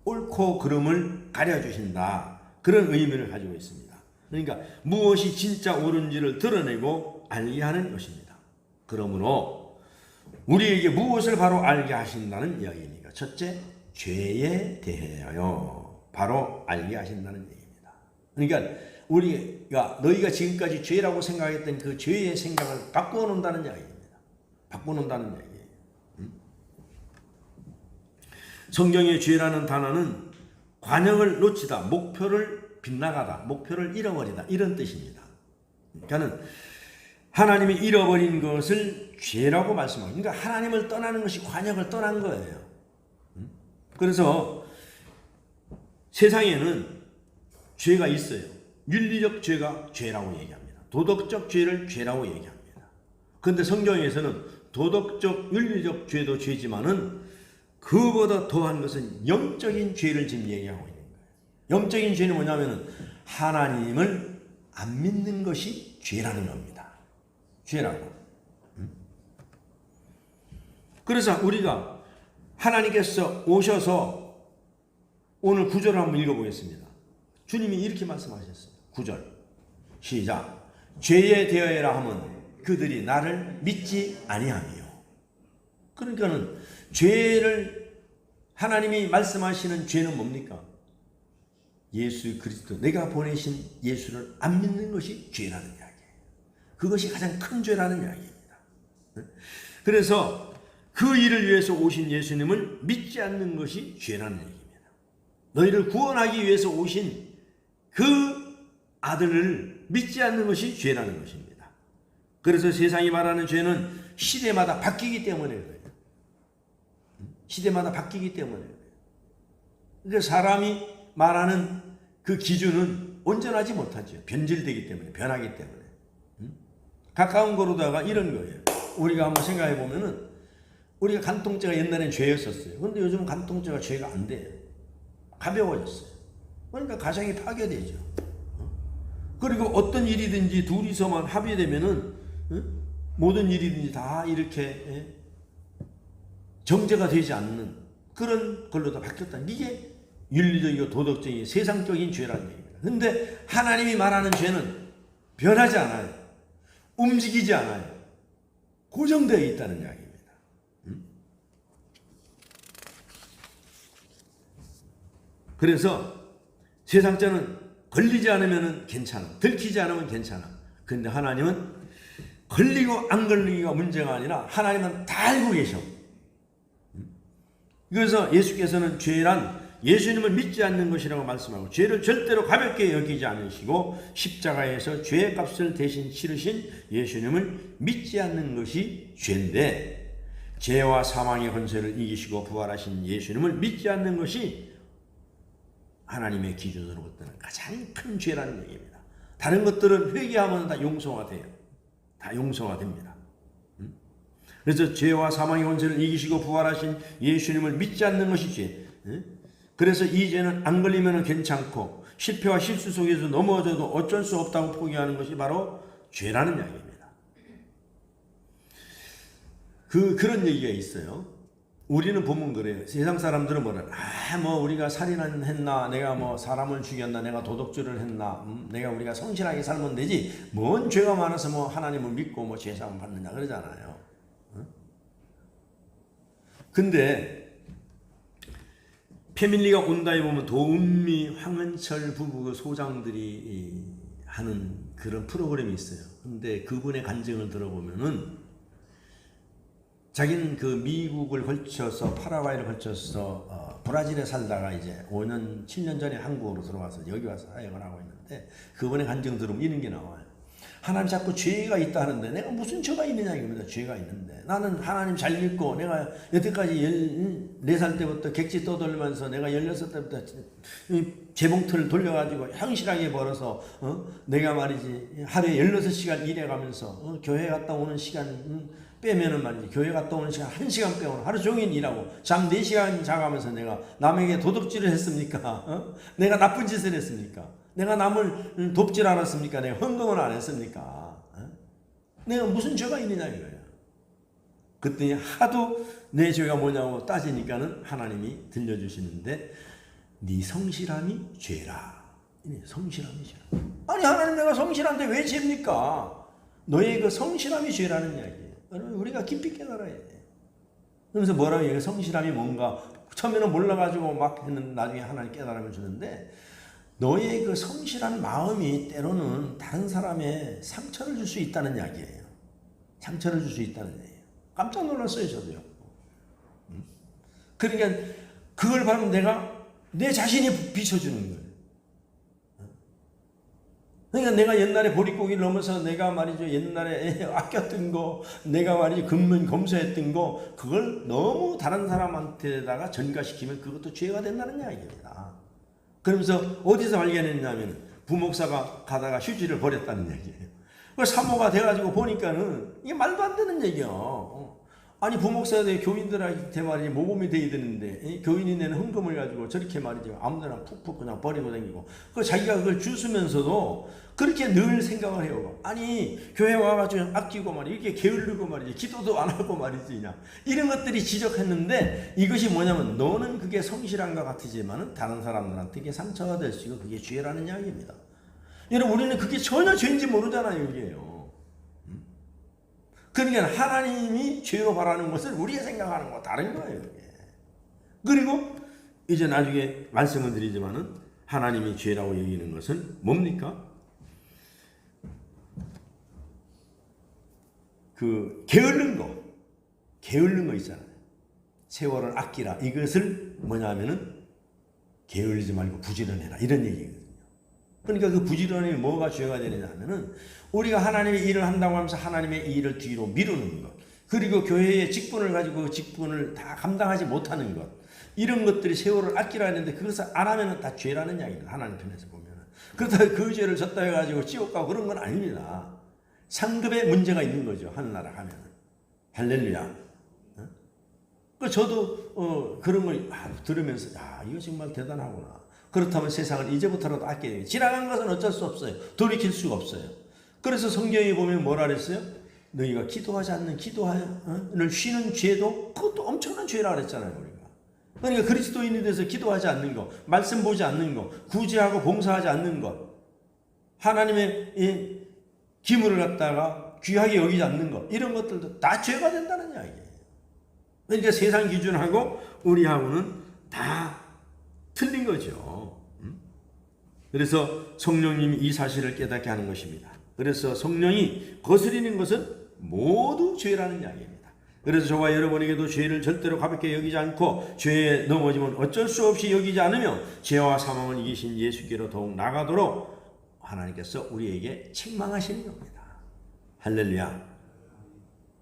옳고 그름을 가려주신다. 그런 의미를 가지고 있습니다. 그러니까 무엇이 진짜 옳은지를 드러내고 알게 하는 것입니다. 그러므로 우리에게 무엇을 바로 알게 하신다는 이야기입니까? 첫째, 죄에 대하여 바로 알게 하신다는 얘기입니다. 그러니까 우리가 너희가 지금까지 죄라고 생각했던 그 죄의 생각을 바꾸어 놓는다는 이야기입니다. 바꾸어 놓는다는 이야기예요. 성경의 죄라는 단어는 관역을 놓치다, 목표를 빗나가다, 목표를 잃어버리다 이런 뜻입니다. 그러니까는 하나님이 잃어버린 것을 죄라고 말씀하고, 그러니까 하나님을 떠나는 것이 관역을 떠난 거예요. 그래서 세상에는 죄가 있어요. 윤리적 죄가 죄라고 얘기합니다. 도덕적 죄를 죄라고 얘기합니다. 그런데 성경에서는 도덕적, 윤리적 죄도 죄지만은 그보다 더한 것은 영적인 죄를 지금 얘기하고 있는 거예요. 영적인 죄는 뭐냐면은 하나님을 안 믿는 것이 죄라는 겁니다. 죄라고. 그래서 우리가 하나님께서 오셔서 오늘 9절을 한번 읽어보겠습니다. 주님이 이렇게 말씀하셨어요. 9절 시작. 죄에 대하여라 하면 그들이 나를 믿지 아니하며. 그러니까는 죄를 하나님이 말씀하시는 죄는 뭡니까? 예수 그리스도, 내가 보내신 예수를 안 믿는 것이 죄라는 이야기예요. 그것이 가장 큰 죄라는 이야기입니다. 그래서 그 일을 위해서 오신 예수님을 믿지 않는 것이 죄라는 얘기입니다. 너희를 구원하기 위해서 오신 그 아들을 믿지 않는 것이 죄라는 것입니다. 그래서 세상이 말하는 죄는 시대마다 바뀌기 때문에 그래요. 시대마다 바뀌기 때문에 그래요. 그러니까 사람이 말하는 그 기준은 온전하지 못하죠. 변질되기 때문에, 변하기 때문에. 가까운 거로다가 이런 거예요. 우리가 한번 생각해 보면은 우리가 간통죄가 옛날엔 죄였었어요. 그런데 요즘은 간통죄가 죄가 안 돼요. 가벼워졌어요. 그러니까 가정이 파괴되죠. 그리고 어떤 일이든지 둘이서만 합의되면은 모든 일이든지 다 이렇게 정죄가 되지 않는 그런 걸로 다 바뀌었다는 이게 윤리적이고 도덕적인 세상적인 죄라는 얘기입니다. 그런데 하나님이 말하는 죄는 변하지 않아요. 움직이지 않아요. 고정되어 있다는 이야기입니다. 그래서 세상죄는 걸리지 않으면 괜찮아. 들키지 않으면 괜찮아. 그런데 하나님은 걸리고 안 걸리기가 문제가 아니라 하나님은 다 알고 계셔. 그래서 예수께서는 죄란 예수님을 믿지 않는 것이라고 말씀하고 죄를 절대로 가볍게 여기지 않으시고 십자가에서 죄의 값을 대신 치르신 예수님을 믿지 않는 것이 죄인데 죄와 사망의 권세를 이기시고 부활하신 예수님을 믿지 않는 것이 하나님의 기준으로부터는 가장 큰 죄라는 얘기입니다. 다른 것들은 회개하면 다 용서가 돼요. 다 용서가 됩니다. 그래서 죄와 사망의 권세를 이기시고 부활하신 예수님을 믿지 않는 것이 죄. 그래서 이 죄는 안 걸리면 괜찮고 실패와 실수 속에서 넘어져도 어쩔 수 없다고 포기하는 것이 바로 죄라는 이야기입니다. 그런 얘기가 있어요. 우리는 보면 그래요. 세상 사람들은 뭐라 뭐 우리가 살인을 했나 내가 뭐 사람을 죽였나 내가 도덕질을 했나 내가 우리가 성실하게 살면 되지 뭔 죄가 많아서 뭐 하나님을 믿고 뭐 죄사함 받느냐 그러잖아요. 근데 패밀리가 온다에 보면 도은미, 황은철 부부 그 소장들이 하는 그런 프로그램이 있어요. 근데 그분의 간증을 들어보면은 자기는 그 미국을 걸쳐서 파라과이를 걸쳐서 브라질에 살다가 이제 5년, 7년 전에 한국으로 들어와서 여기 와서 사역을 하고 있는데 그분의 간증 들으면 이런 게 나와요. 하나님 자꾸 죄가 있다 하는데 내가 무슨 죄가 있느냐 이겁니다. 죄가 있는데 나는 하나님 잘 믿고 내가 여태까지 14살 때부터 객지 떠돌면서 내가 16살부터 재봉틀을 돌려가지고 향실하게 벌어서 내가 말이지 하루에 16시간 일해가면서 교회 갔다 오는 시간 빼면은 말이지 교회 갔다 오는 시간 1시간 빼고는 하루 종일 일하고 잠 4시간 자가면서 내가 남에게 도둑질을 했습니까? 내가 나쁜 짓을 했습니까? 내가 남을 돕질 않았습니까? 내가 헌금을 안 했습니까? 내가 무슨 죄가 있느냐 이거예요. 그랬더니 하도 내 죄가 뭐냐고 따지니까는 하나님이 들려주시는데 네 성실함이 죄라. 성실함이 죄라. 아니 하나님 내가 성실한데 왜 죄입니까? 너의 그 성실함이 죄라는 이야기예요. 우리가 깊이 깨달아야 돼. 그러면서 뭐라고 얘기해? 성실함이 뭔가 처음에는 몰라가지고 막 했는데 나중에 하나님 깨달음을 주는데 너의 그 성실한 마음이 때로는 다른 사람의 상처를 줄 수 있다는 이야기예요. 상처를 줄 수 있다는 얘기예요. 깜짝 놀랐어요, 저도요. 그러니까 그걸 바로 내가 내 자신이 비춰주는 거예요. 그러니까 내가 옛날에 보릿고기를 넘어서 내가 말이죠 옛날에 아꼈던 거 내가 말이죠 검소했던 거 그걸 너무 다른 사람한테다가 전가시키면 그것도 죄가 된다는 이야기입니다. 그러면서 어디서 발견했냐면 부목사가 가다가 휴지를 버렸다는 얘기예요. 그 사모가 돼가지고 보니까는 이게 말도 안 되는 얘기야. 아니 부목사들 교인들한테 말이지 모범이 돼야 되는데 교인이 내는 헌금을 가지고 저렇게 말이죠 아무데나 푹푹 그냥 버리고 다니고 그 자기가 그걸 주스면서도 그렇게 늘 생각을 해요. 아니 교회 와가지고 아끼고 말이지 이렇게 게을르고 말이지 기도도 안 하고 말이지 그냥 이런 것들이 지적했는데 이것이 뭐냐면 너는 그게 성실한 것 같으지만은 다른 사람들한테 그게 상처가 될 수 있고 그게 죄라는 이야기입니다. 여러분 우리는 그게 전혀 죄인지 모르잖아요. 이게요. 그러니까 하나님이 죄로 바라는 것을 우리가 생각하는 거 다른 거예요. 그리고 이제 나중에 말씀을 드리지만은 하나님이 죄라고 얘기하는 것은 뭡니까? 그 게으른 거 있잖아요. 세월을 아끼라. 이것을 뭐냐면은 게을리지 말고 부지런해라 이런 얘기거든요. 그러니까 그 부지런함이 뭐가 죄가 되느냐 하면은 우리가 하나님의 일을 한다고 하면서 하나님의 일을 뒤로 미루는 것, 그리고 교회의 직분을 가지고 그 직분을 다 감당하지 못하는 것, 이런 것들이 세월을 아끼라 했는데 그것을 안 하면은 다 죄라는 이야기입니다. 하나님 편에서 보면은. 그렇다고 그 죄를 졌다 해가지고 지옥 가고 그런 건 아닙니다. 상급에 문제가 있는 거죠. 하늘나라 가면은. 할렐루야. 저도 그런 걸 들으면서 이거 정말 대단하구나. 그렇다면 세상을 이제부터라도 아껴야 돼요. 지나간 것은 어쩔 수 없어요. 돌이킬 수가 없어요. 그래서 성경에 보면 뭐라 그랬어요? 너희가 기도하지 않는 기도를 쉬는 죄도 그것도 엄청난 죄라 그랬잖아요. 우리가. 그러니까 그리스도인이 돼서 기도하지 않는 것, 말씀 보지 않는 것, 구제하고 봉사하지 않는 것, 하나님의 기물을 갖다가 귀하게 여기지 않는 것, 이런 것들도 다 죄가 된다는 이야기예요. 그러니까 세상 기준하고 우리하고는 다 틀린 거죠. 그래서 성령님이 이 사실을 깨닫게 하는 것입니다. 그래서 성령이 거스리는 것은 모두 죄라는 이야기입니다. 그래서 저와 여러분에게도 죄를 절대로 가볍게 여기지 않고 죄에 넘어지면 어쩔 수 없이 여기지 않으며 죄와 사망을 이기신 예수께로 더욱 나가도록 하나님께서 우리에게 책망하시는 겁니다. 할렐루야.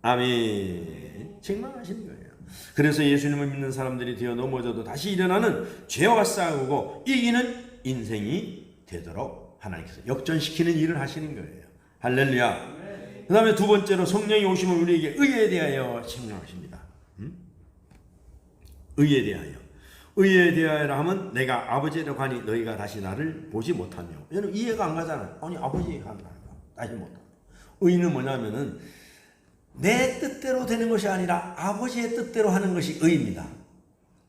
아멘. 책망하시는 거예요. 그래서 예수님을 믿는 사람들이 되어 넘어져도 다시 일어나는 죄와 싸우고 이기는 인생이 되도록 하나님께서 역전시키는 일을 하시는 거예요. 할렐루야. 그 다음에 두 번째로 성령이 오시면 우리에게 의에 대하여 책망하십니다. 의에 대하여. 의에 대하여라 하면 내가 아버지로 가니 너희가 다시 나를 보지 못하며. 얘는 이해가 안 가잖아요. 아니 아버지가 안 가니까 다시 못하며. 의는 뭐냐면은 내 뜻대로 되는 것이 아니라 아버지의 뜻대로 하는 것이 의입니다.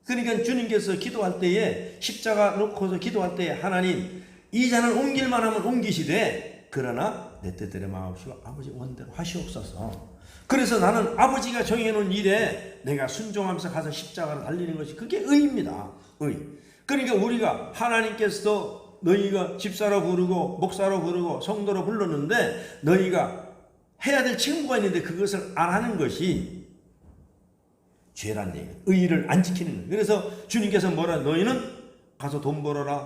그러니까 주님께서 기도할 때에 십자가 놓고서 기도할 때에 하나님 이 잔을 옮길만 하면 옮기시되 그러나 내 뜻대로 마옵시고 아버지 원대로 하시옵소서. 그래서 나는 아버지가 정해놓은 일에 내가 순종하면서 가서 십자가를 달리는 것이 그게 의입니다. 의. 그러니까 우리가 하나님께서도 너희가 집사로 부르고 목사로 부르고 성도로 불렀는데 너희가 해야 될 책무가 있는데 그것을 안 하는 것이 죄란 얘기예요. 의의를 안 지키는 거예요. 그래서 주님께서 뭐라 너희는 가서 돈 벌어라.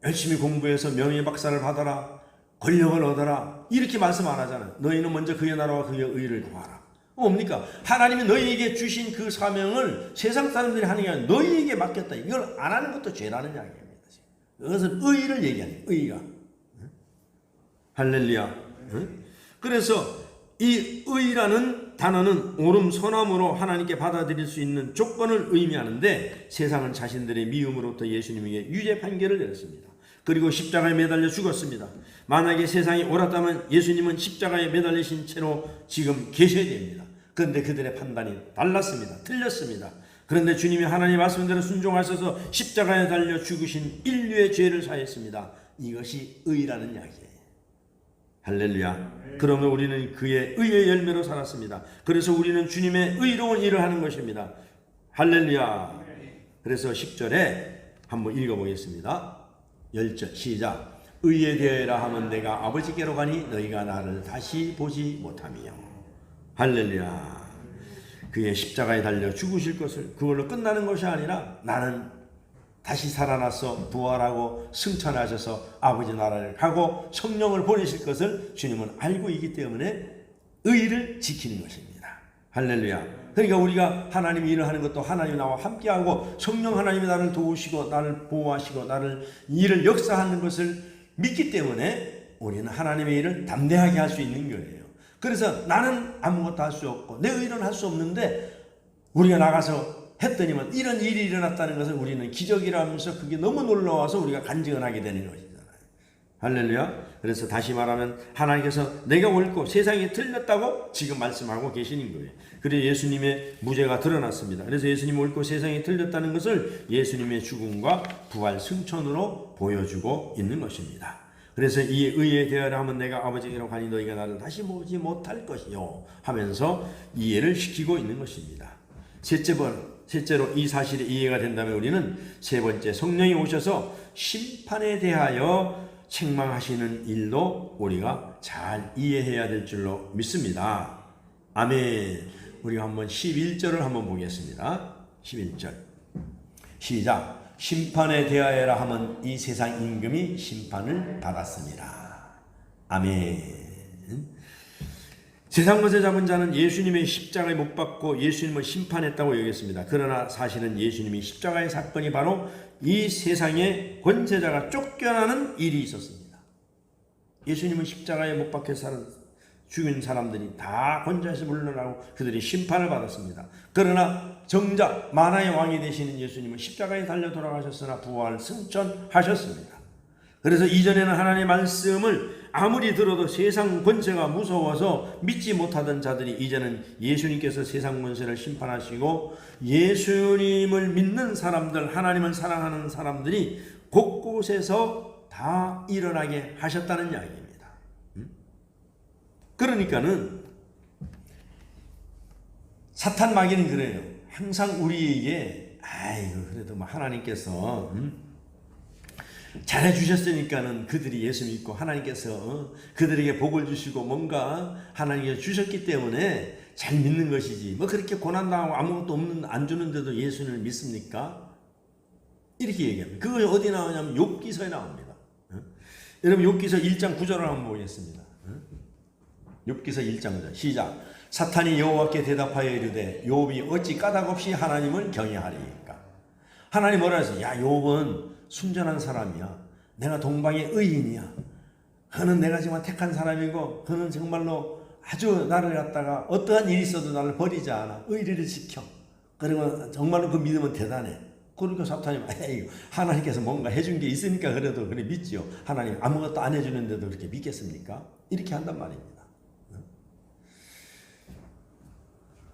열심히 공부해서 명예박사를 받아라. 권력을 얻어라. 이렇게 말씀 안 하잖아요. 너희는 먼저 그의 나라와 그의 의의를 구하라. 뭡니까? 하나님이 너희에게 주신 그 사명을 세상 사람들이 하는 게 아니라 너희에게 맡겼다. 이걸 안 하는 것도 죄라는 이야기입니다. 그것은 의의를 얘기하는 거예요. 의의가. 할렐루야. 그래서 이 의라는 단어는 옳음 선함으로 하나님께 받아들일 수 있는 조건을 의미하는데 세상은 자신들의 미움으로부터 예수님에게 유죄 판결을 내렸습니다. 그리고 십자가에 매달려 죽었습니다. 만약에 세상이 옳았다면 예수님은 십자가에 매달리신 채로 지금 계셔야 됩니다. 그런데 그들의 판단이 달랐습니다. 틀렸습니다. 그런데 주님이 하나님의 말씀대로 순종하셔서 십자가에 달려 죽으신 인류의 죄를 사했습니다. 이것이 의라는 이야기예요. 할렐루야. 그러면 우리는 그의 의의 열매로 살았습니다. 그래서 우리는 주님의 의로운 일을 하는 것입니다. 할렐루야. 그래서 10절에 한번 읽어보겠습니다. 10절 시작. 의에 대하여라 하면 내가 아버지께로 가니 너희가 나를 다시 보지 못하며. 할렐루야. 그의 십자가에 달려 죽으실 것을 그걸로 끝나는 것이 아니라 나는 다시 살아나서 부활하고 승천하셔서 아버지 나라를 가고 성령을 보내실 것을 주님은 알고 있기 때문에 의를 지키는 것입니다. 할렐루야. 그러니까 우리가 하나님의 일을 하는 것도 하나님이 나와 함께하고 성령 하나님이 나를 도우시고 나를 보호하시고 나를 일을 역사하는 것을 믿기 때문에 우리는 하나님의 일을 담대하게 할 수 있는 거예요. 그래서 나는 아무것도 할 수 없고 내 의는 할 수 없는데 우리가 나가서 했더니만 이런 일이 일어났다는 것을 우리는 기적이라면서 그게 너무 놀라워서 우리가 간증하게 되는 것이잖아요. 할렐루야. 그래서 다시 말하면 하나님께서 내가 옳고 세상이 틀렸다고 지금 말씀하고 계시는 거예요. 그래서 예수님의 무죄가 드러났습니다. 그래서 예수님이 옳고 세상이 틀렸다는 것을 예수님의 죽음과 부활 승천으로 보여주고 있는 것입니다. 그래서 이 의에 대하여 하면 내가 아버지께로 가니 너희가 나를 다시 보지 못할 것이요 하면서 이해를 시키고 있는 것입니다. 셋째로 이 사실이 이해가 된다면 우리는 세 번째 성령이 오셔서 심판에 대하여 책망하시는 일도 우리가 잘 이해해야 될 줄로 믿습니다. 아멘. 우리가 한번 11절을 한번 보겠습니다. 11절 시작. 심판에 대하여라 하면 이 세상 임금이 심판을 받았습니다. 아멘. 세상 것을 잡은 자는 예수님의 십자가에 못 박고 예수님을 심판했다고 여겼습니다. 그러나 사실은 예수님이 십자가의 사건이 바로 이 세상의 권세자가 쫓겨나는 일이 있었습니다. 예수님은 십자가에 못 박혀 죽인 사람들이 다 권좌에서 물러나고 그들이 심판을 받았습니다. 그러나 정작 만화의 왕이 되시는 예수님은 십자가에 달려 돌아가셨으나 부활 승천하셨습니다. 그래서 이전에는 하나님의 말씀을 아무리 들어도 세상 권세가 무서워서 믿지 못하던 자들이 이제는 예수님께서 세상 권세를 심판하시고 예수님을 믿는 사람들, 하나님을 사랑하는 사람들이 곳곳에서 다 일어나게 하셨다는 이야기입니다. 그러니까는 사탄 마귀는 그래요. 항상 우리에게 아이고 그래도 뭐 하나님께서 잘해주셨으니까는 그들이 예수 믿고 하나님께서 그들에게 복을 주시고 뭔가 하나님께서 주셨기 때문에 잘 믿는 것이지 뭐 그렇게 고난당하고 아무것도 없는 안 주는데도 예수님을 믿습니까? 이렇게 얘기합니다. 그거 어디 나오냐면 욥기서에 나옵니다. 여러분 욥기서 1장 9절을 한번 보겠습니다. 욥기서 1장 9절 시작. 사탄이 여호와께 대답하여 이르되 욥이 어찌 까닭없이 하나님을 경외하리이까. 하나님 뭐라 해서 야 욥은 순전한 사람이야. 내가 동방의 의인이야. 그는 내가 정말 택한 사람이고 그는 정말로 아주 나를 갖다가 어떠한 일이 있어도 나를 버리지 않아. 의리를 지켜. 그리고 정말로 그 믿음은 대단해. 그러니까 사탄이 하나님께서 뭔가 해준 게 있으니까 그래도 그래 믿지요. 하나님 아무것도 안 해주는데도 그렇게 믿겠습니까? 이렇게 한단 말입니다.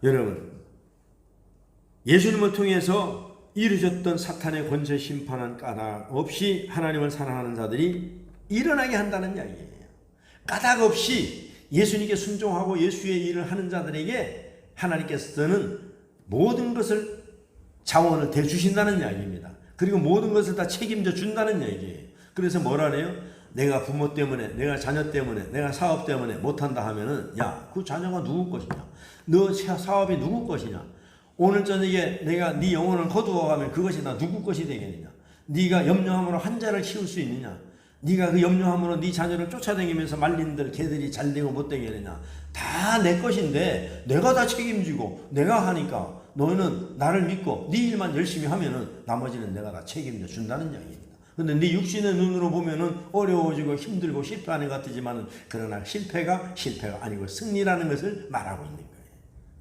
여러분 예수님을 통해서 이루셨던 사탄의 권세 심판은 까닭 없이 하나님을 사랑하는 자들이 일어나게 한다는 이야기예요. 까닭 없이 예수님께 순종하고 예수의 일을 하는 자들에게 하나님께서는 모든 것을 자원을 대주신다는 이야기입니다. 그리고 모든 것을 다 책임져 준다는 이야기예요. 그래서 뭐라네요? 내가 부모 때문에, 내가 자녀 때문에, 내가 사업 때문에 못한다 하면은 야, 그 자녀가 누구 것이냐? 너 사업이 누구 것이냐? 오늘 저녁에 내가 네 영혼을 거두어 가면 그것이 나 누구 것이 되겠느냐? 네가 염려함으로 한 자를 키울 수 있느냐? 네가 그 염려함으로 네 자녀를 쫓아다니면서 말린들 걔들이 잘 되고 못 되겠느냐? 다 내 것인데 내가 다 책임지고 내가 하니까 너는 나를 믿고 네 일만 열심히 하면은 나머지는 내가 다 책임져 준다는 이야기입니다. 근데 네 육신의 눈으로 보면은 어려워지고 힘들고 실패하는 것 같지만은 그러나 실패가 아니고 승리라는 것을 말하고 있는 거예요.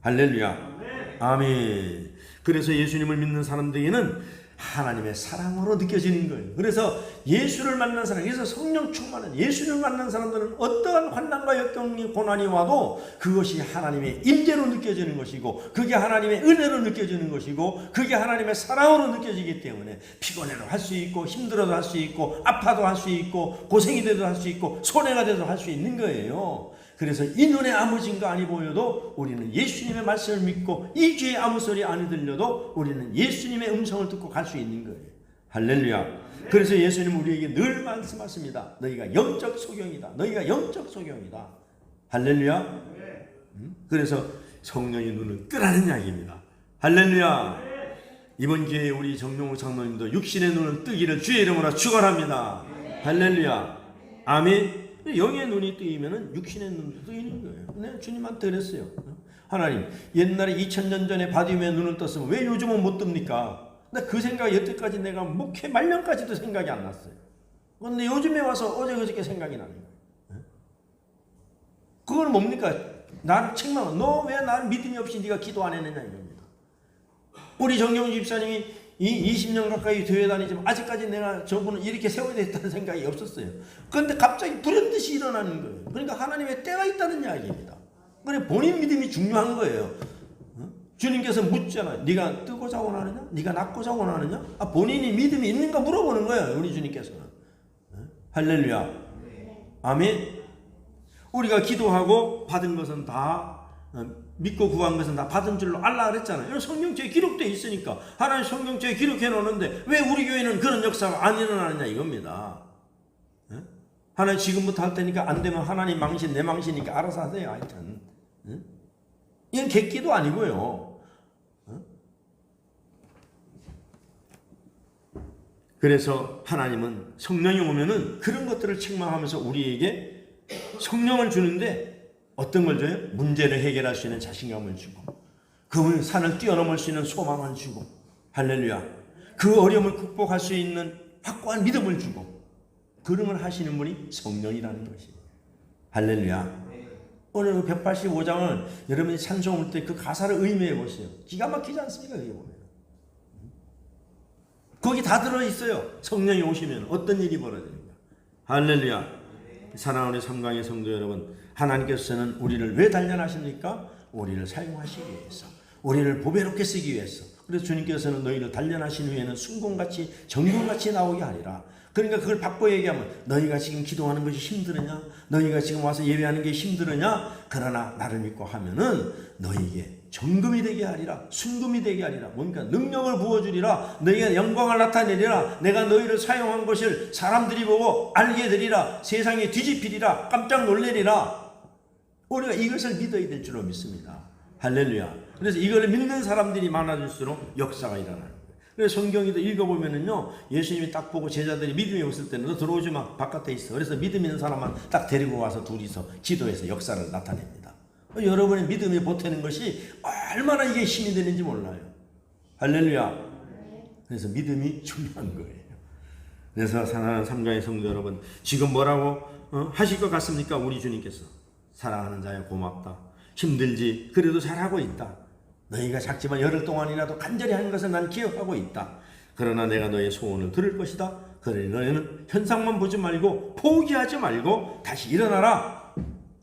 할렐루야. 아멘. 그래서 예수님을 믿는 사람들에게는 하나님의 사랑으로 느껴지는 거예요. 그래서 예수를 만난 사람, 그래서 성령 충만한 예수를 만난 사람들은 어떠한 환난과 역경이 고난이 와도 그것이 하나님의 임재로 느껴지는 것이고 그게 하나님의 은혜로 느껴지는 것이고 그게 하나님의 사랑으로 느껴지기 때문에 피곤해도 할 수 있고 힘들어도 할 수 있고 아파도 할 수 있고 고생이 돼도 할 수 있고 손해가 돼도 할 수 있는 거예요. 그래서 이 눈에 아무 증거 아니 보여도 우리는 예수님의 말씀을 믿고 이 귀에 아무 소리 아니 들려도 우리는 예수님의 음성을 듣고 갈 수 있는 거예요. 할렐루야. 그래서 예수님은 우리에게 늘 말씀하십니다. 너희가 영적 소경이다. 너희가 영적 소경이다. 할렐루야. 그래서 성령의 눈을 뜨라는 이야기입니다. 할렐루야. 이번 기회에 우리 정용우 장로님도 육신의 눈을 뜨기를 주의 이름으로 축원합니다. 할렐루야. 아멘. 영의 눈이 뜨이면은 육신의 눈도 뜨이는 거예요. 네, 주님한테 그랬어요. 하나님, 옛날에 2000년 전에 바디메의 눈을 떴으면 왜 요즘은 못 뜹니까? 근데 그 생각이 여태까지 내가 목회 말년까지도 생각이 안 났어요. 그런데 요즘에 와서 어제 그저께 생각이 나는 거예요. 그건 뭡니까? 나를 책망, 너 왜 나를 믿음이 없이 네가 기도 안 했느냐 이겁니다. 우리 정경주 집사님이 이 20년 가까이 교회 다니지만 아직까지 내가 저분을 이렇게 세워야 됐다는 생각이 없었어요. 그런데 갑자기 불현듯이 일어나는 거예요. 그러니까 하나님의 때가 있다는 이야기입니다. 그래 본인 믿음이 중요한 거예요. 주님께서 묻잖아요. 네가 뜨고자 원하느냐? 네가 낮고자 원하느냐? 본인이 믿음이 있는가 물어보는 거예요. 우리 주님께서는. 할렐루야. 아멘. 우리가 기도하고 받은 것은 다 믿고 구한 것은 다 받은 줄로 알라 그랬잖아요. 성경책에 기록되어 있으니까 하나님 성경책에 기록해 놓는데 왜 우리 교회는 그런 역사가 안 일어나느냐 이겁니다. 하나님 지금부터 할 테니까 안 되면 하나님 망신 내 망신이니까 알아서 하세요. 하여튼 이건 객기도 아니고요. 그래서 하나님은 성령이 오면은 그런 것들을 책망하면서 우리에게 성령을 주는데 어떤 걸 줘요? 문제를 해결할 수 있는 자신감을 주고 그 산을 뛰어넘을 수 있는 소망을 주고 할렐루야. 그 어려움을 극복할 수 있는 확고한 믿음을 주고 그런 걸 하시는 분이 성령이라는 것이에요. 할렐루야. 오늘 185장은 여러분이 찬송할 때 그 가사를 의미해 보세요. 기가 막히지 않습니까? 그게 보면. 거기 다 들어있어요. 성령이 오시면 어떤 일이 벌어집니까? 할렐루야. 사랑하는 삼강의 성도 여러분, 하나님께서는 우리를 왜 단련하십니까? 우리를 사용하시기 위해서, 우리를 보배롭게 쓰기 위해서. 그래서 주님께서는 너희를 단련하신 후에는 순금같이 정금같이 나오게 하리라. 그러니까 그걸 바꿔 얘기하면 너희가 지금 기도하는 것이 힘들으냐? 너희가 지금 와서 예배하는 게 힘들으냐? 그러나 나를 믿고 하면은 너희에게 정금이 되게 하리라. 순금이 되게 하리라. 뭔가 능력을 부어주리라. 너희가 영광을 나타내리라. 내가 너희를 사용한 것을 사람들이 보고 알게 되리라. 세상에 뒤집히리라. 깜짝 놀래리라. 우리가 이것을 믿어야 될 줄로 믿습니다. 할렐루야. 그래서 이걸 믿는 사람들이 많아질수록 역사가 일어나는 거예요. 그래서 성경에도 읽어보면은요, 예수님이 딱 보고 제자들이 믿음이 없을 때는 너 들어오지 마, 바깥에 있어. 그래서 믿음 있는 사람만 딱 데리고 와서 둘이서 기도해서 역사를 나타냅니다. 여러분의 믿음이 보태는 것이 얼마나 이게 힘이 되는지 몰라요. 할렐루야. 그래서 믿음이 중요한 거예요. 그래서 사랑하는 삼가의 성도 여러분, 지금 뭐라고 하실 것 같습니까? 우리 주님께서 사랑하는 자여 고맙다. 힘들지 그래도 잘하고 있다. 너희가 작지만 열흘 동안이라도 간절히 하는 것을 난 기억하고 있다. 그러나 내가 너의 소원을 들을 것이다. 그러니 너희는 현상만 보지 말고 포기하지 말고 다시 일어나라.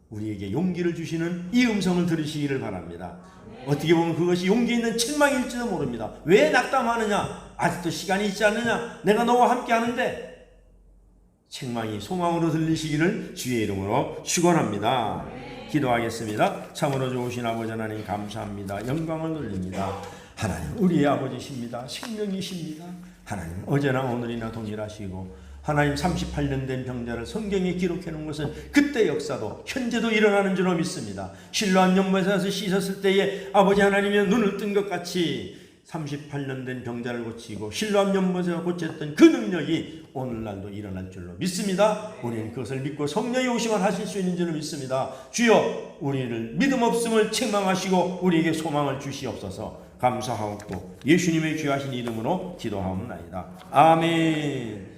우리에게 용기를 주시는 이 음성을 들으시기를 바랍니다. 어떻게 보면 그것이 용기 있는 책망일지도 모릅니다. 왜 낙담하느냐? 아직도 시간이 있지 않느냐? 내가 너와 함께 하는데. 책망이 소망으로 들리시기를 주의 이름으로 축원합니다. 기도하겠습니다. 참으로 좋으신 아버지 하나님 감사합니다. 영광을 돌립니다. 하나님 우리의 아버지십니다. 생명이십니다. 하나님 어제나 오늘이나 동일하시고 하나님 38년 된 병자를 성경에 기록해 놓은 것은 그때 역사도 현재도 일어나는 줄로 믿습니다. 실로암 연못에서 씻었을 때에 아버지 하나님의 눈을 뜬 것 같이 38년 된 병자를 고치고 실로암 연못에서 고쳤던 그 능력이 오늘날도 일어날 줄로 믿습니다. 우리는 그것을 믿고 성령이 오시면 하실 수 있는 줄로 믿습니다. 주여 우리를 믿음 없음을 책망하시고 우리에게 소망을 주시옵소서. 감사하옵고 예수님의 귀하신 이름으로 기도하옵나이다. 아멘.